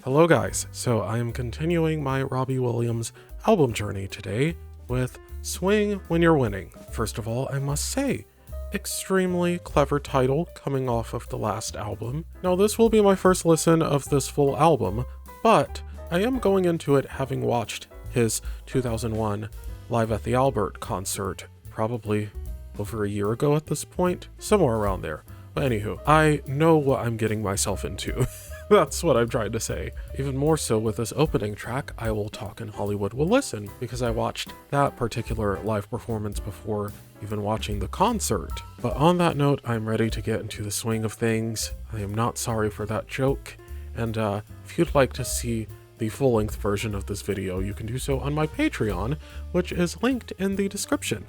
Hello guys, so I am continuing my Robbie Williams album journey today with Swing When You're Winning. First of all, I must say, extremely clever title coming off of the last album. Now this will be my first listen of this full album, but I am going into it having watched his 2001 Live at the Albert concert, probably over a year ago at this point, somewhere around there. But anywho, I know what I'm getting myself into. That's what I'm trying to say. Even more so with this opening track, I Will Talk and Hollywood Will Listen, because I watched that particular live performance before even watching the concert. But on that note, I'm ready to get into the swing of things. I am not sorry for that joke. And if you'd like to see the full-length version of this video, you can do so on my Patreon, which is linked in the description.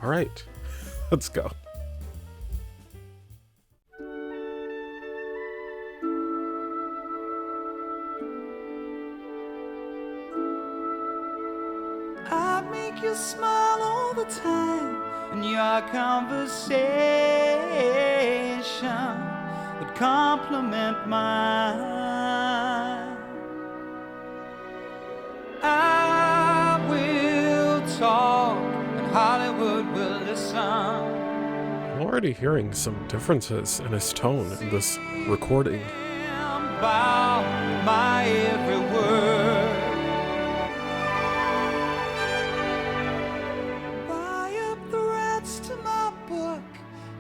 All right, let's go. I make you smile all the time, and your conversation would compliment mine. I will talk, and Hollywood will listen. I'm already hearing some differences in his tone in this recording. About my every word.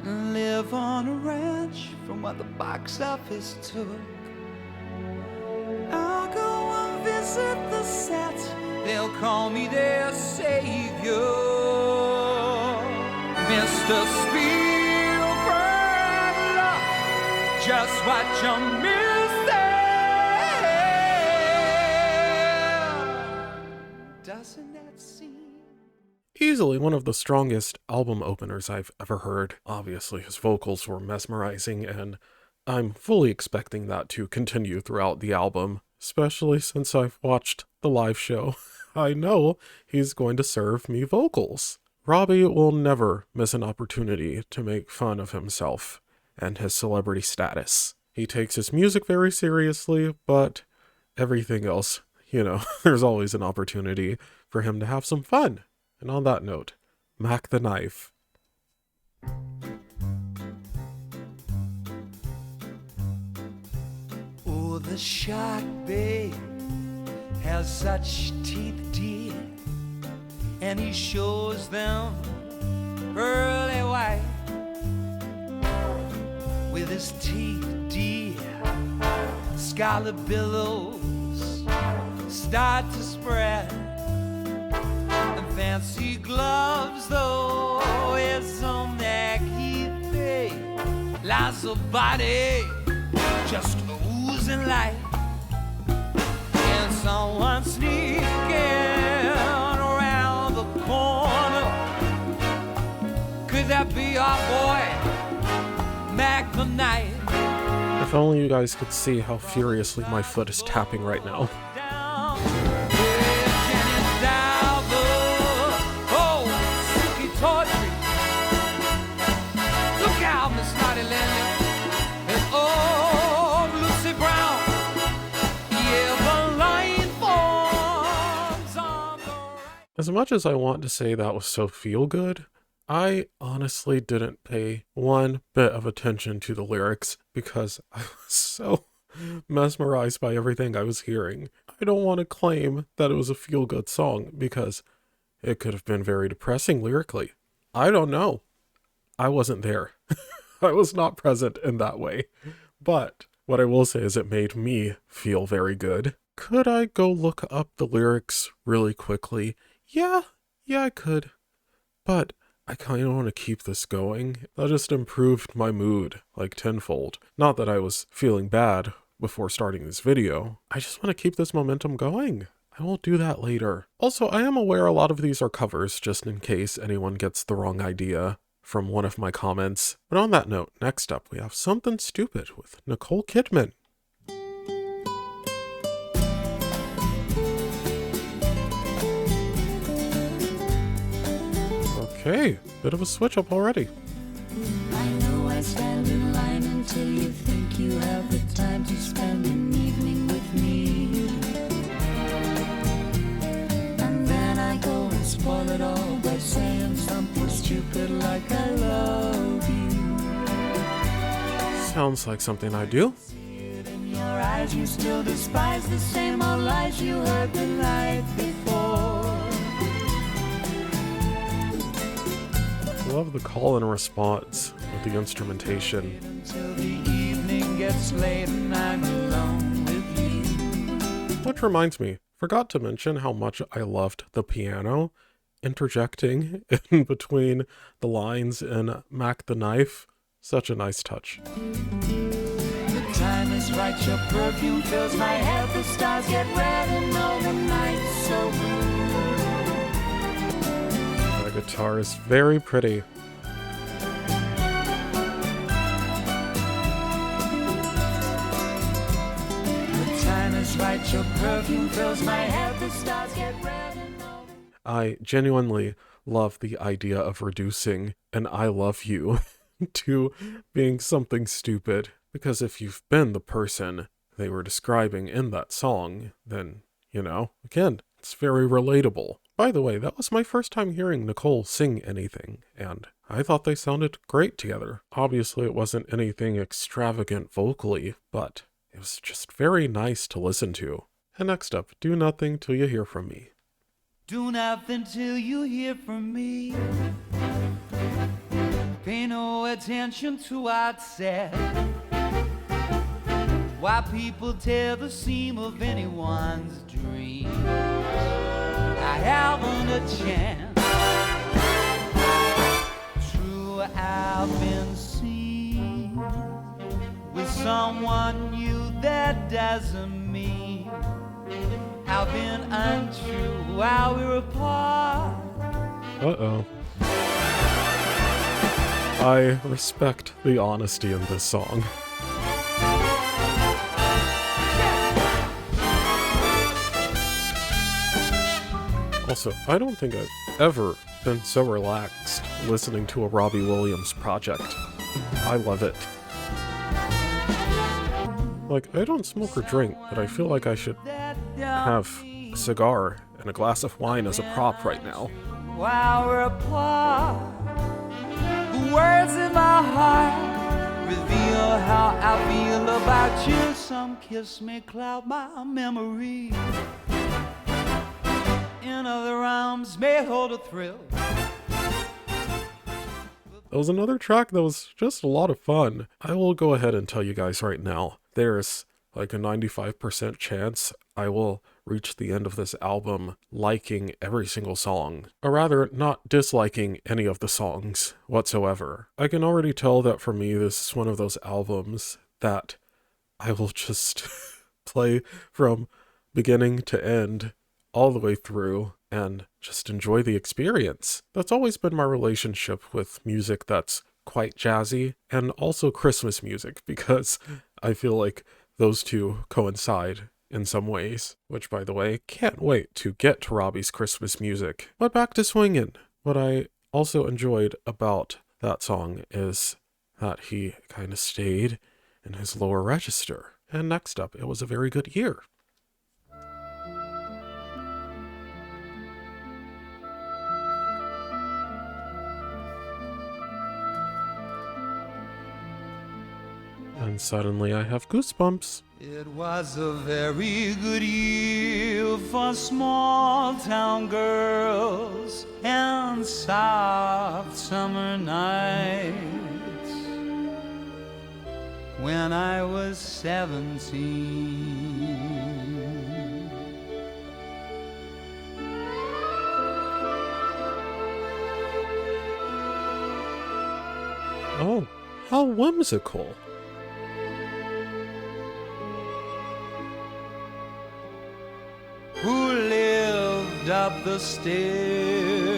Live on a ranch from what the box office took. I'll go and visit the set. They'll call me their savior, Mr. Spielberg. Look, just what you missed. Doesn't that seem? Easily one of the strongest album openers I've ever heard. Obviously, his vocals were mesmerizing, and I'm fully expecting that to continue throughout the album, especially since I've watched the live show. I know he's going to serve me vocals. Robbie will never miss an opportunity to make fun of himself and his celebrity status. He takes his music very seriously, but everything else, there's always an opportunity for him to have some fun. And on that note, Mac the Knife. Oh, the shark, babe, has such teeth, dear, and he shows them pearly white. With his teeth, dear, scarlet billows start to spread. Fancy gloves, though, it's on that heat, babe. Lies a body just oozing light, and someone sneaking around the corner. Could that be our boy, Mac the Knife? If only you guys could see how furiously my foot is tapping right now. As much as I want to say that was so feel good, I honestly didn't pay one bit of attention to the lyrics because I was so mesmerized by everything I was hearing. I don't want to claim that it was a feel good song because it could have been very depressing lyrically. I don't know. I wasn't there. I was not present in that way. But what I will say is it made me feel very good. Could I go look up the lyrics really quickly? Yeah, I could. But I kind of want to keep this going. That just improved my mood like tenfold. Not that I was feeling bad before starting this video. I just want to keep this momentum going. I will do that later. Also, I am aware a lot of these are covers, just in case anyone gets the wrong idea from one of my comments. But on that note, next up we have Something Stupid with Nicole Kidman. Okay, bit of a switch up already. I know I stand in line until you think you have the time to spend an evening with me. stupid like I love you. Sounds like something I do. In your eyes, you still despise the same old lies you heard the night before. Love the call and response with the instrumentation. Until the evening gets late and I'm alone with you. Which reminds me, forgot to mention how much I loved the piano interjecting in between the lines in Mac the Knife. Such a nice touch. The time is right, your perfume fills my head. The stars get red and all the night's so blue. The guitar is very pretty. The time is right, your perfume fills my head. The stars get red and all the... I genuinely love the idea of reducing an I love you to being something stupid, because if you've been the person they were describing in that song, then, you know, again, it's very relatable. By the way, that was my first time hearing Nicole sing anything, and I thought they sounded great together. Obviously, it wasn't anything extravagant vocally, but it was just very nice to listen to. And next up, Do Nothing Till You Hear From Me. Do nothing till you hear from me. Pay no attention to what I said. Why people tear the seam of anyone's dream. I haven't a chance. True, I've been seen with someone new. That doesn't mean I've been untrue while we're apart. Uh-oh. I respect the honesty in this song. Also, I don't think I've ever been so relaxed listening to a Robbie Williams project. I love it. Like, I don't smoke or drink, but I feel like I should have a cigar and a glass of wine as a prop right now. While we're apart, the words in my heart reveal how I feel about you. Some kiss may cloud my memory. In other arms may hold a thrill. That was another track that was just a lot of fun. I will go ahead and tell you guys right now, there's like a 95% chance I will reach the end of this album liking every single song, or rather not disliking any of the songs whatsoever. I can already tell that for me this is one of those albums that I will just play from beginning to end all the way through and just enjoy the experience. That's always been my relationship with music that's quite jazzy and also Christmas music, because I feel like those two coincide in some ways, which, by the way, can't wait to get to Robbie's Christmas music. But back to swingin'. What I also enjoyed about that song is that he kind of stayed in his lower register. And next up, it was a very good year. And suddenly I have goosebumps. It was a very good year for small town girls and soft summer nights. When I was 17. Oh, how whimsical. Who lived up the stair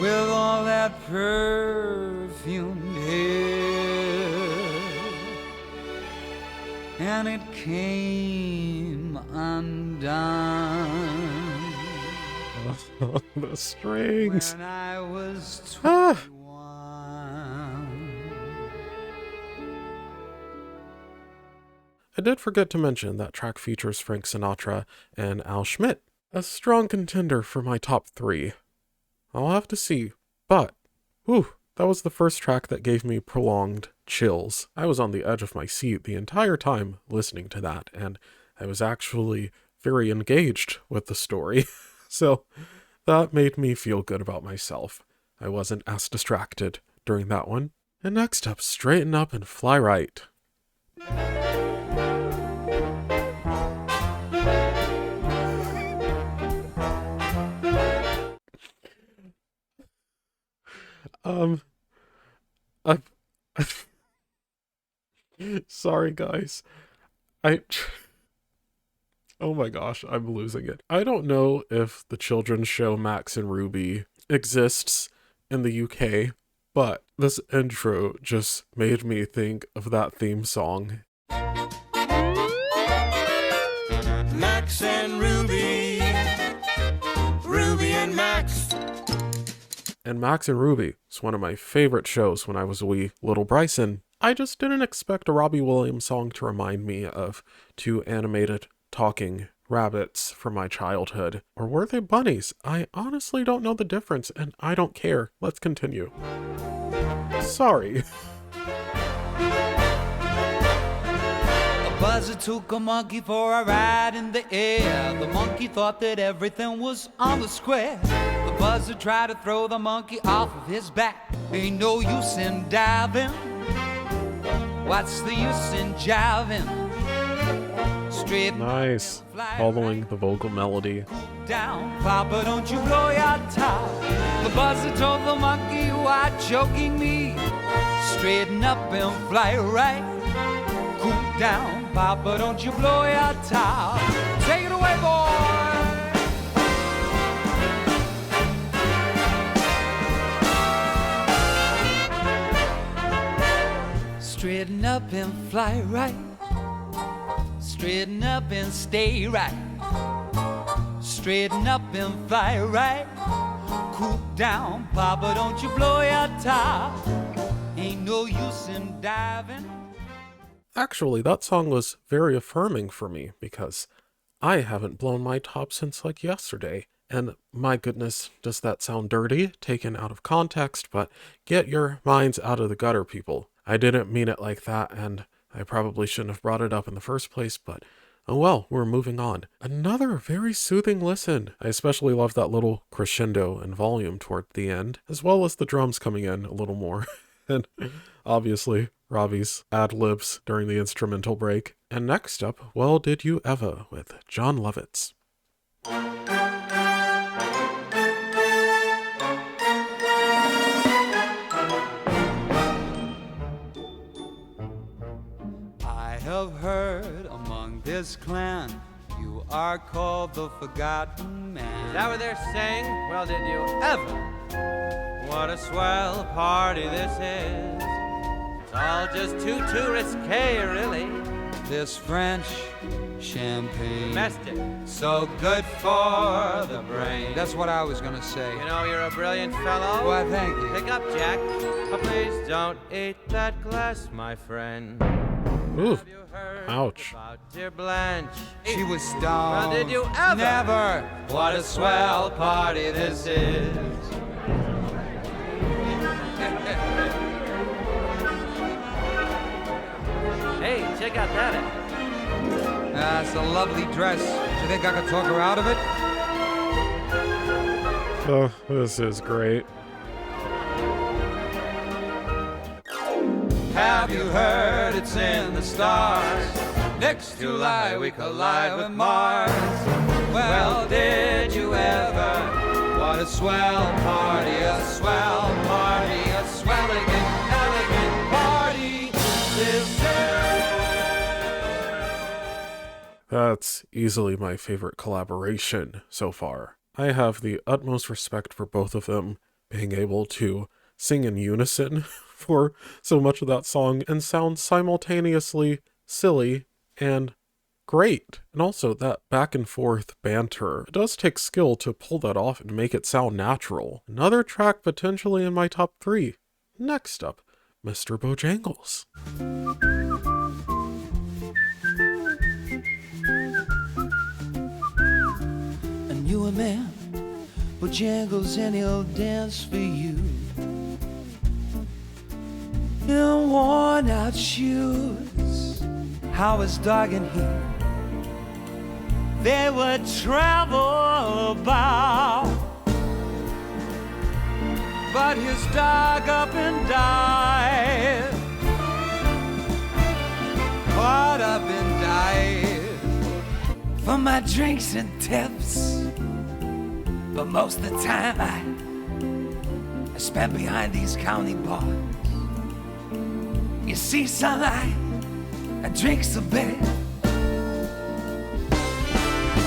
with all that perfumed hair, and it came undone The strings. when I was Ah. 21. I did forget to mention that track features Frank Sinatra and Al Schmidt, a strong contender for my top 3. I'll have to see. But, whew, that was the first track that gave me prolonged chills. I was on the edge of my seat the entire time listening to that, and I was actually very engaged with the story. So that made me feel good about myself. I wasn't as distracted during that one. And next up, Straighten Up and Fly Right. I, sorry guys. Oh my gosh, I'm losing it. I don't know if the children's show Max and Ruby exists in the UK, but this intro just made me think of that theme song. Max and Ruby, Ruby and Max. And Max and Ruby is one of my favorite shows when I was a wee little Bryson. I just didn't expect a Robbie Williams song to remind me of two animated talking rabbits from my childhood. Or were they bunnies? I honestly don't know the difference, and I don't care. Let's continue. Sorry. A buzzer took a monkey for a ride in the air. The monkey thought that everything was on the square. The buzzer tried to throw the monkey off of his back. Ain't no use in diving. What's the use in jiving? Straight Nice. Following the vocal melody. down, Papa, don't you blow your top. The buzzer told the monkey, why choking me? Straighten up and fly right. Cool down, Papa, don't you blow your top. Take it away, boy. Straighten up and fly right. Straighten up and stay right. Straighten up and fly right. Cool down, Papa, don't you blow your top. Ain't no use in diving. Actually, that song was very affirming for me because I haven't blown my top since like yesterday. And my goodness, does that sound dirty, taken out of context, but get your minds out of the gutter, people. I didn't mean it like that, and I probably shouldn't have brought it up in the first place, but oh well, we're moving on. Another very soothing listen. I especially love that little crescendo and volume toward the end, as well as the drums coming in a little more. And obviously, Robbie's ad-libs during the instrumental break. And next up, Well Did You Ever with John Lovitz. I have heard among this clan you are called the Forgotten Man. Is that what they're saying? Well, did you ever? What a swell party this is. It's all just too risque, really. This French champagne, Domestic. so good for the brain. That's what I was gonna say. You know, you're a brilliant fellow. Why, thank you. Pick up, Jack. Oh, please don't eat that glass, my friend. Ooh, Have you heard ouch. about dear Blanche? She was stoned. Well, did you ever? Never. What a swell party this is. Hey, check out that. That's a lovely dress. Do you think I could talk her out of it? Oh, this is great. Have you heard it's in the stars? Next July we collide with Mars. Well, did you ever? What a swell party, a swell party, a swelligant, elegant party. This That's easily my favorite collaboration so far. I have the utmost respect for both of them being able to sing in unison for so much of that song and sound simultaneously silly and great. And also that back and forth banter. It does take skill to pull that off and make it sound natural. Another track potentially in my top 3. Next up, Mr. Bojangles. I knew a man, but jangles and he'll dance for you in worn out shoes. How his dog and he, they would travel about, but his dog up and died. Caught up and died from my drinks and tips. But most of the time I spent behind these county bars. You see, son, I drinks a bit.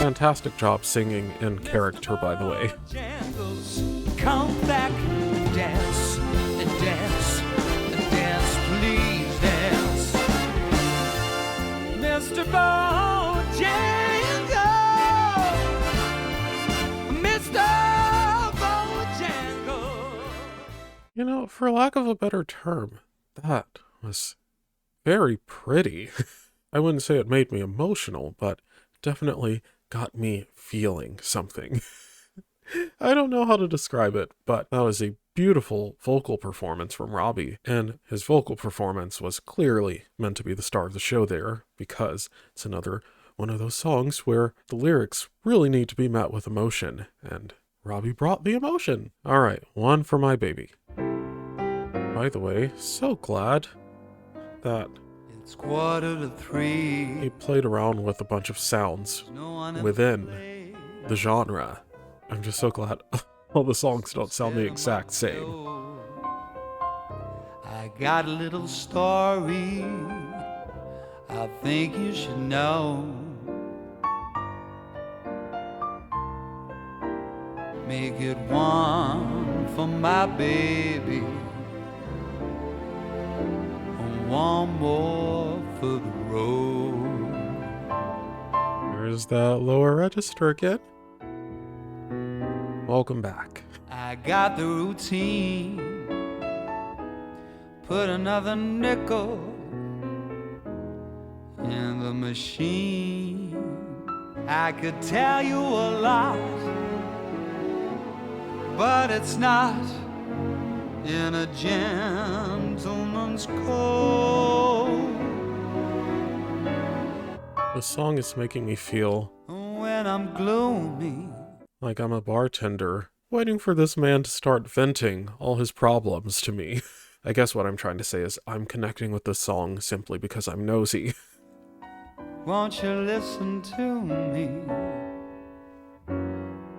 Fantastic job singing in character, by the way. Jangles, come back and dance, and dance, and dance, please dance. Mr. Bojangles, Mr. Bojangles. You know, for lack of a better term, that was very pretty. I wouldn't say it made me emotional, but definitely got me feeling something. I don't know how to describe it, but that was a beautiful vocal performance from Robbie, and his vocal performance was clearly meant to be the star of the show there, because it's another one of those songs where the lyrics really need to be met with emotion, and Robbie brought the emotion. All right, one for my baby. By the way, so glad that It's 2:45. he played around with a bunch of sounds No one within the genre. I'm just so glad all the songs don't sound the exact same. I got a little story I think you should know. Make it one for my baby, and one more for the road. There's that lower register again. Welcome back. I got the routine. Put another nickel in the machine. I could tell you a lot, but it's not in a gentleman's code. The song is making me feel When I'm gloomy, like I'm a bartender waiting for this man to start venting all his problems to me. I guess what I'm trying to say is I'm connecting with this song simply because I'm nosy. won't you listen to me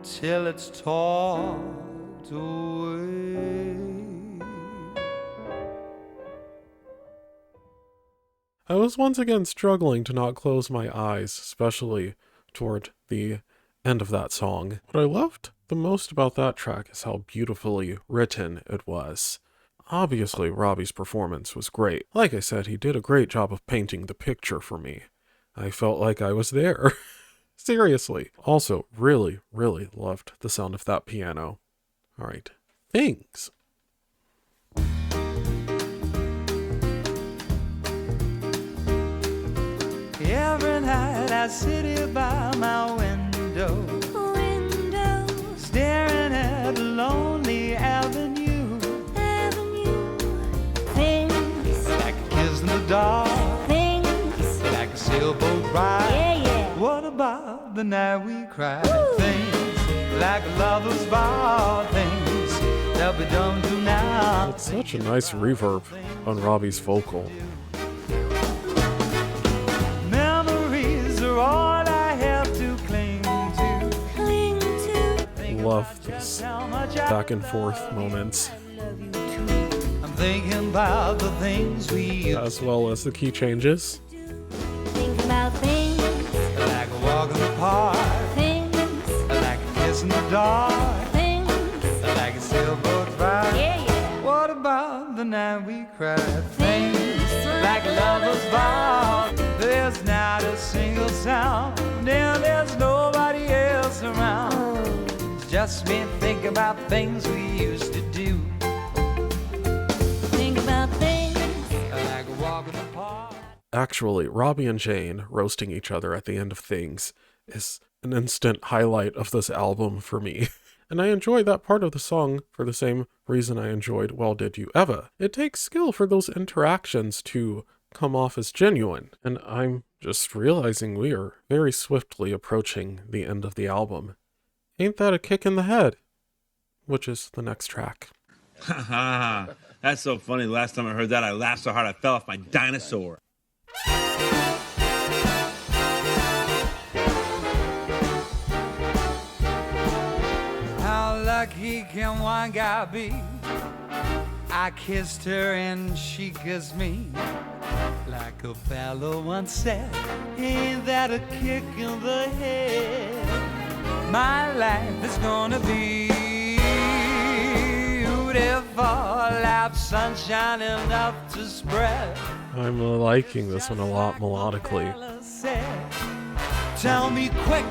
till it's talked away? I was once again struggling to not close my eyes, especially toward the end of that song. What I loved the most about that track is how beautifully written it was. Obviously, Robbie's performance was great. Like I said, he did a great job of painting the picture for me. I felt like I was there. Seriously. Also, really, really loved the sound of that piano. All right. Things. Every night I sit here by my window, staring at a lonely avenue. Things, Like a kiss in the dark, things, like a sailboat ride. yeah. What about the night we cried? Things like a lover's vow, things that we don't do now. It's such a nice reverb on Robbie's vocal. Memories are all I have to cling to. Cling to, Love these How much I back and forth moments, love you too. I'm thinking about the things we used as well as the key changes. Think about things, to, like a walk in the park, things, like a kiss in the dark, things, like a sailboat ride. yeah. What about the night we cried? Things like a lover's vow. There's not a single sound, and there's nobody else around. It's just me thinking about things we used to do, Think about things, like a walk in the park. Actually, Robbie and Jane roasting each other at the end of Things is an instant highlight of this album for me. and I enjoy that part of the song for the same reason I enjoyed Well Did You Ever. It takes skill for those interactions to come off as genuine, and I'm just realizing we are very swiftly approaching the end of the album. Ain't That a Kick in the Head? Which is the next track. Haha, that's so funny. The last time I heard that, I laughed so hard I fell off my dinosaur. How lucky can one guy be? I kissed her and she kissed me. Like a fellow once said, ain't that a kick in the head? My life is gonna be beautiful, have sunshine enough to spread. I'm liking this one a lot melodically. Tell me quick,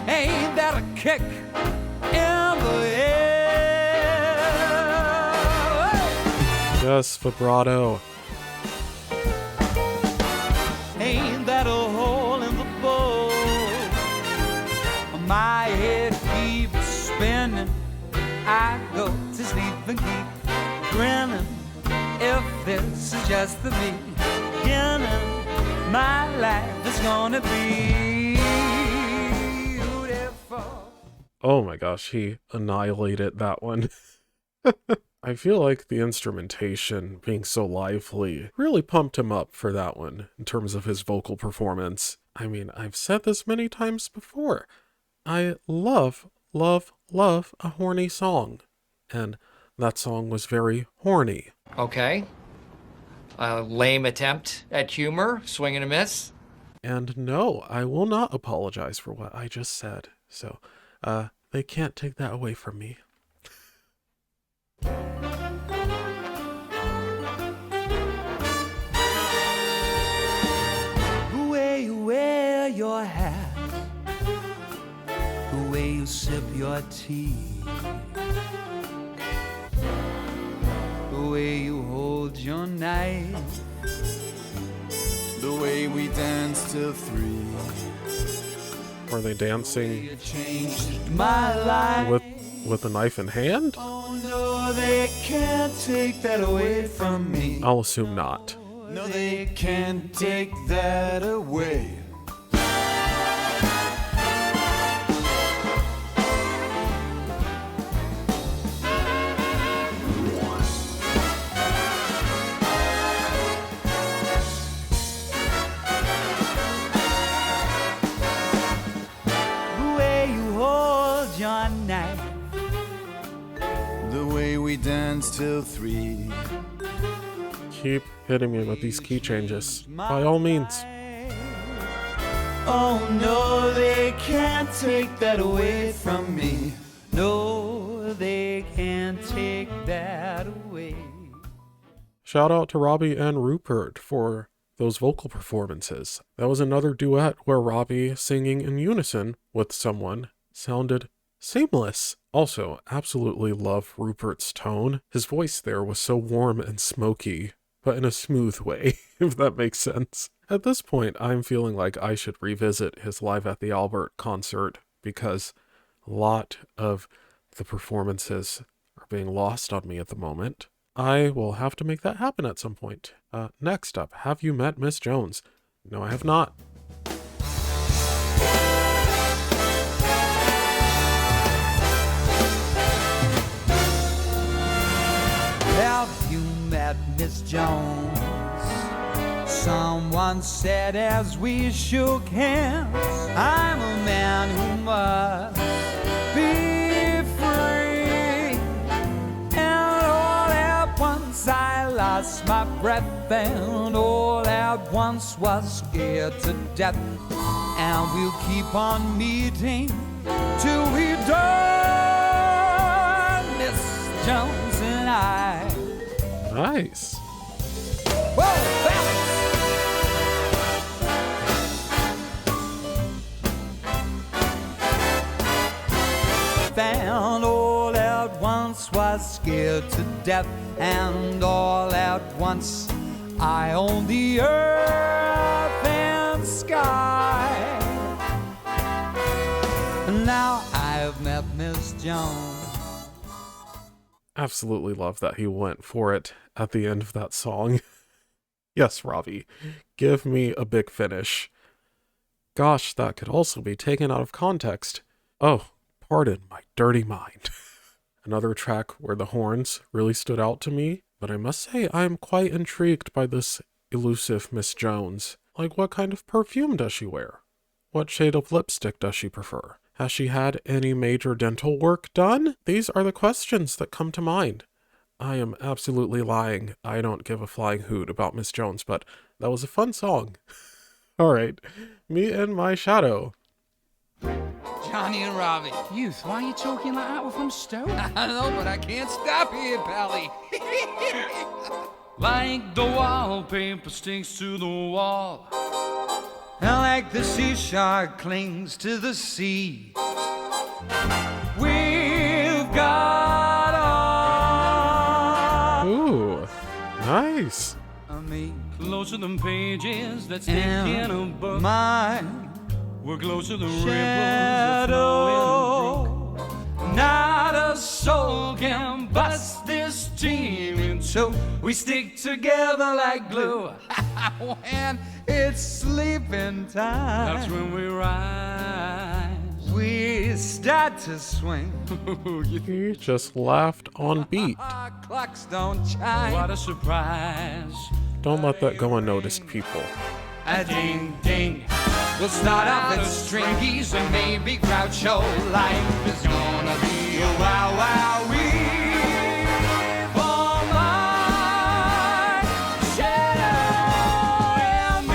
ain't that a kick in the head? Yes, vibrato. Ain't that a hole in the bowl? My head keeps spinning. I go to sleep and keep grinning. If this is just the beginning, my life is gonna be beautiful. Oh my gosh, he annihilated that one. I feel like the instrumentation being so lively really pumped him up for that one in terms of his vocal performance. I mean, I've said this many times before. I love a horny song. And that song was very horny. Okay. A lame attempt at humor, swing and a miss. And no, I will not apologize for what I just said. So, they can't take that away from me. The way you wear your hat, the way you sip your tea, the way you hold your knife, The way we dance till 3. Were they dancing you changed my life. with a knife in hand? Oh no, they can't take that away from me. I'll assume not. No, they can't take that away. The way you hold your knife, The way we dance till 3. Keep hitting me with these key changes, by all means. oh no, they can't take that away from me. No, they can't take that away. Shout out to Robbie and Rupert for those vocal performances. That was another duet where Robbie singing in unison with someone sounded seamless. Also, absolutely love Rupert's tone. His voice there was so warm and smoky, but in a smooth way, if that makes sense. At this point, I'm feeling like I should revisit his Live at the Albert concert because a lot of the performances are being lost on me at the moment. I will have to make that happen at some point. Next up, have you met Miss Jones? No, I have not. Have you met Miss Jones? Someone said as we shook hands, I'm a man who must be free. And all at once I lost my breath, and all at once was scared to death. And we'll keep on meeting till we die, Miss Jones and I. Nice. Whoa, fellas! Found all at once was scared to death, and all at once I own the earth and sky. Now I have met Miss Jones. Absolutely love that he went for it at the end of that song. Yes, Robbie, give me a big finish. Gosh, that could also be taken out of context. Oh, pardon my dirty mind. Another track where the horns really stood out to me, but I must say I am quite intrigued by this elusive Miss Jones. Like, what kind of perfume does she wear? What shade of lipstick does she prefer? Has she had any major dental work done? These are the questions that come to mind. I am absolutely lying. I don't give a flying hoot about Miss Jones, but that was a fun song. All right, Me and My Shadow. Johnny and Robbie. Youth, why are you talking like that? We're from Stoke. I know, but I can't stop here, Pally. Like the wallpaper sticks to the wall. And like the sea shark clings to the sea, we've got all. Ooh, nice. Me Closer than pages that stick in a book. mine We're closer than ripples that flow in a brook. shadow. Not a soul can bust this team in two. We stick together like glue. When it's sleeping time, That's when we rise. we start to swing. He just laughed on beat. Our clocks don't chime. What a surprise. Don't let that go unnoticed, people. A ding ding. We'll start off at stringies and maybe crowd show. Life is gonna be a wow wow for my shadow and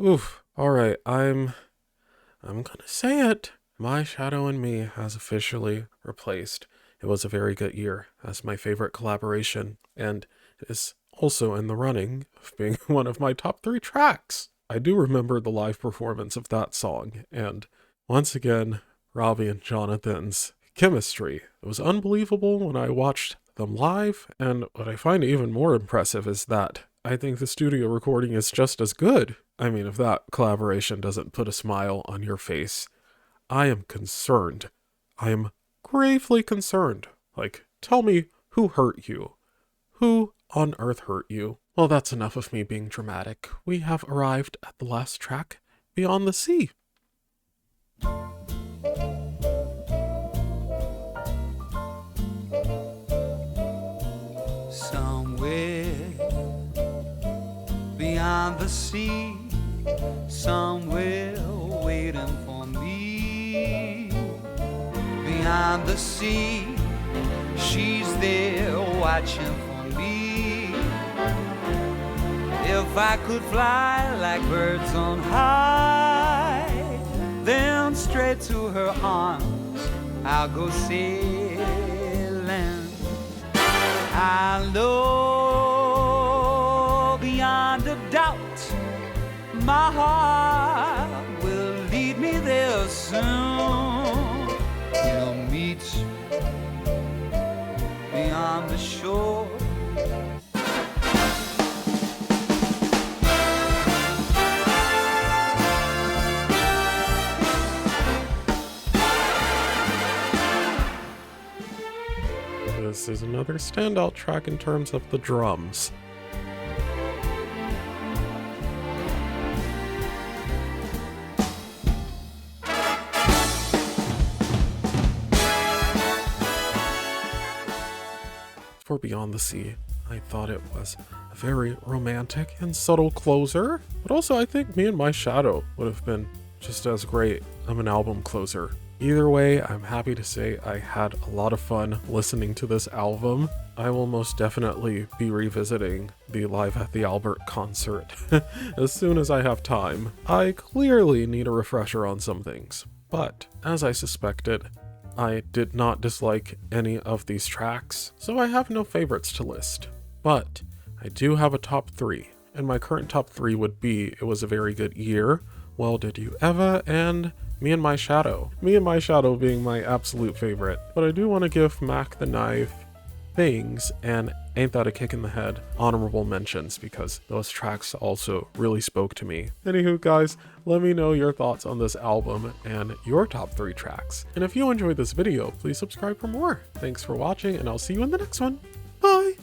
me. Oof. All right, I'm gonna say it. My Shadow and Me has officially replaced It Was a Very Good Year as my favorite collaboration, and it is also in the running of being one of my top 3 tracks. I do remember the live performance of that song, and once again, Robbie and Jonathan's chemistry. It was unbelievable when I watched them live, and what I find even more impressive is that I think the studio recording is just as good. I mean, if that collaboration doesn't put a smile on your face, I am concerned. I am gravely concerned. Like, tell me who hurt you? Who on earth hurt you? Well, that's enough of me being dramatic. We have arrived at the last track, Beyond the Sea. Somewhere beyond the sea, somewhere waiting for me. Beyond the sea, she's there watching for me. If I could fly like birds on high, then straight to her arms I'll go sailing. I know beyond a doubt my heart will lead me there soon. We'll meet beyond the shore. This is another standout track in terms of the drums. For Beyond the Sea, I thought it was a very romantic and subtle closer, but also I think Me and My Shadow would have been just as great of an album closer. Either way, I'm happy to say I had a lot of fun listening to this album. I will most definitely be revisiting the Live at the Albert concert as soon as I have time. I clearly need a refresher on some things, but as I suspected, I did not dislike any of these tracks, so I have no favorites to list. But I do have a top 3, and my current top 3 would be It Was a Very Good Year, Well Did You Ever, and Me and My Shadow. Me and My Shadow being my absolute favorite, but I do want to give Mac the Knife, Things, and Ain't That a Kick in the Head honorable mentions because those tracks also really spoke to me. Anywho, guys, let me know your thoughts on this album and your top 3 tracks. And if you enjoyed this video, please subscribe for more. Thanks for watching, and I'll see you in the next one. Bye!